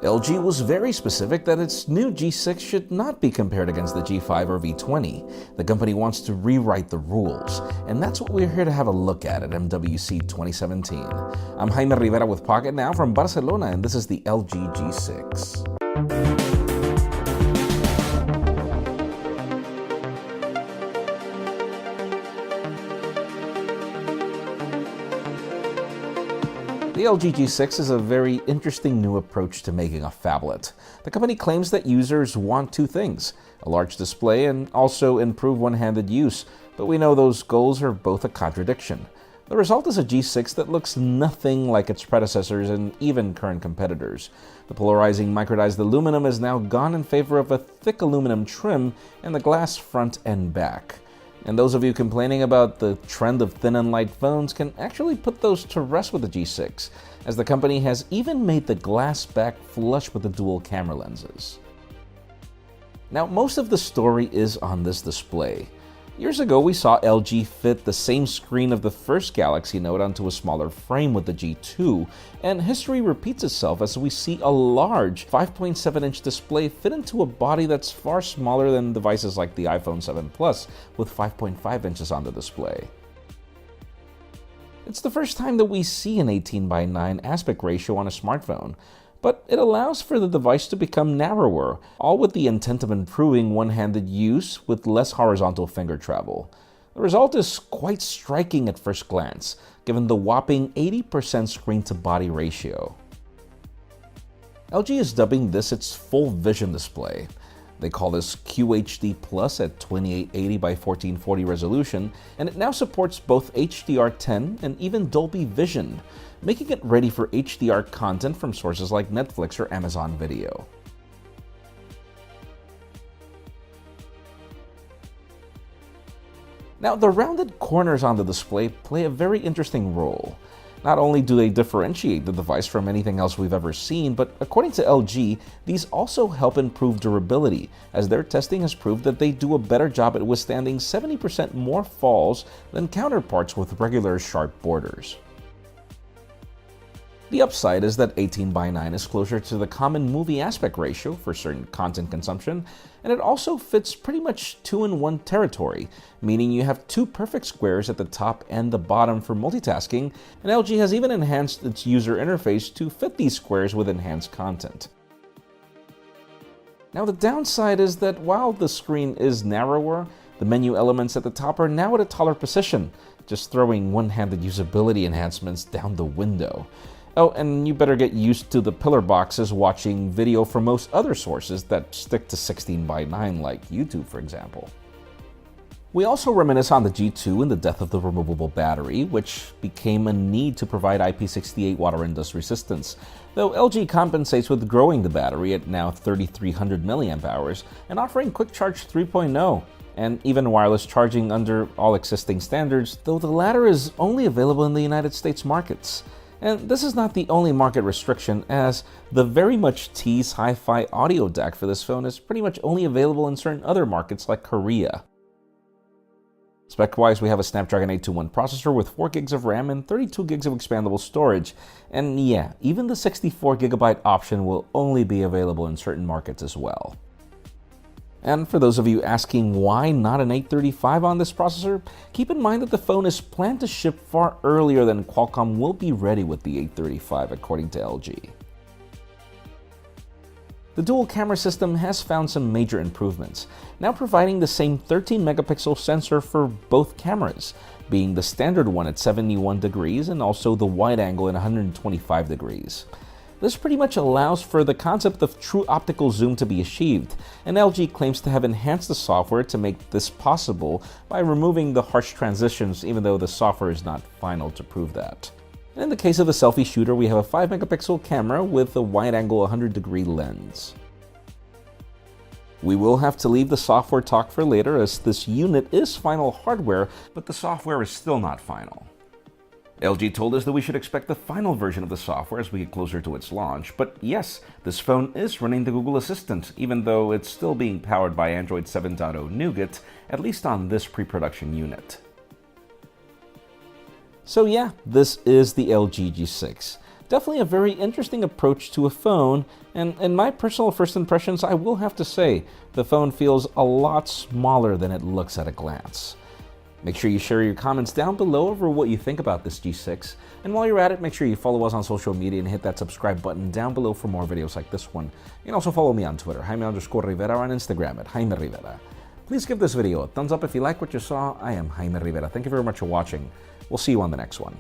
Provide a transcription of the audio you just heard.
LG was very specific that its new G6 should not be compared against the G5 or V20. The company wants to rewrite the rules, and that's what we're here to have a look at MWC 2017. I'm Jaime Rivera with Pocket Now from Barcelona, and this is the LG G6. The LG G6 is a very interesting new approach to making a phablet. The company claims that users want two things: a large display and also improve one-handed use, but we know those goals are both a contradiction. The result is a G6 that looks nothing like its predecessors and even current competitors. The polarizing microdized aluminum is now gone in favor of a thick aluminum trim and the glass front and back. And those of you complaining about the trend of thin and light phones can actually put those to rest with the G6, as the company has even made the glass back flush with the dual camera lenses. Now, most of the story is on this display. Years ago, we saw LG fit the same screen of the first Galaxy Note onto a smaller frame with the G2, and history repeats itself as we see a large 5.7-inch display fit into a body that's far smaller than devices like the iPhone 7 Plus with 5.5 inches on the display. It's the first time that we see an 18:9 aspect ratio on a smartphone, but it allows for the device to become narrower, all with the intent of improving one-handed use with less horizontal finger travel. The result is quite striking at first glance, given the whopping 80% screen-to-body ratio. LG is dubbing this its full vision display. They call this QHD Plus at 2880 by 1440 resolution, and it now supports both HDR10 and even Dolby Vision, making it ready for HDR content from sources like Netflix or Amazon Video. Now, the rounded corners on the display play a very interesting role. Not only do they differentiate the device from anything else we've ever seen, but according to LG, these also help improve durability, as their testing has proved that they do a better job at withstanding 70% more falls than counterparts with regular sharp borders. The upside is that 18:9 is closer to the common movie aspect ratio for certain content consumption, and it also fits pretty much 2-in-1 territory, meaning you have two perfect squares at the top and the bottom for multitasking, and LG has even enhanced its user interface to fit these squares with enhanced content. Now, the downside is that while the screen is narrower, the menu elements at the top are now at a taller position, just throwing one-handed usability enhancements down the window. Oh, and you better get used to the pillar boxes watching video from most other sources that stick to 16:9, like YouTube, for example. We also reminisce on the G2 and the death of the removable battery, which became a need to provide IP68 water and dust resistance, though LG compensates with growing the battery at now 3300 mAh and offering Quick Charge 3.0. and even wireless charging under all existing standards, though the latter is only available in the United States markets. And this is not the only market restriction, as the very much teased hi-fi audio DAC for this phone is pretty much only available in certain other markets like Korea. Spec-wise, we have a Snapdragon 821 processor with 4 gigs of RAM and 32 gigs of expandable storage. And yeah, even the 64GB option will only be available in certain markets as well. And for those of you asking why not an 835 on this processor, keep in mind that the phone is planned to ship far earlier than Qualcomm will be ready with the 835, according to LG. The dual camera system has found some major improvements, now providing the same 13-megapixel sensor for both cameras, being the standard one at 71 degrees and also the wide angle at 125 degrees. This pretty much allows for the concept of true optical zoom to be achieved, and LG claims to have enhanced the software to make this possible by removing the harsh transitions, even though the software is not final to prove that. And in the case of the selfie shooter, we have a 5-megapixel camera with a wide-angle 100-degree lens. We will have to leave the software talk for later, as this unit is final hardware, but the software is still not final. LG told us that we should expect the final version of the software as we get closer to its launch, but yes, this phone is running the Google Assistant, even though it's still being powered by Android 7.0 Nougat, at least on this pre-production unit. So yeah, this is the LG G6. Definitely a very interesting approach to a phone, and in my personal first impressions, I will have to say the phone feels a lot smaller than it looks at a glance. Make sure you share your comments down below over what you think about this G6. And while you're at it, make sure you follow us on social media and hit that subscribe button down below for more videos like this one. You can also follow me on Twitter, Jaime_Rivera, or on Instagram at Jaime Rivera. Please give this video a thumbs up if you like what you saw. I am Jaime Rivera. Thank you very much for watching. We'll see you on the next one.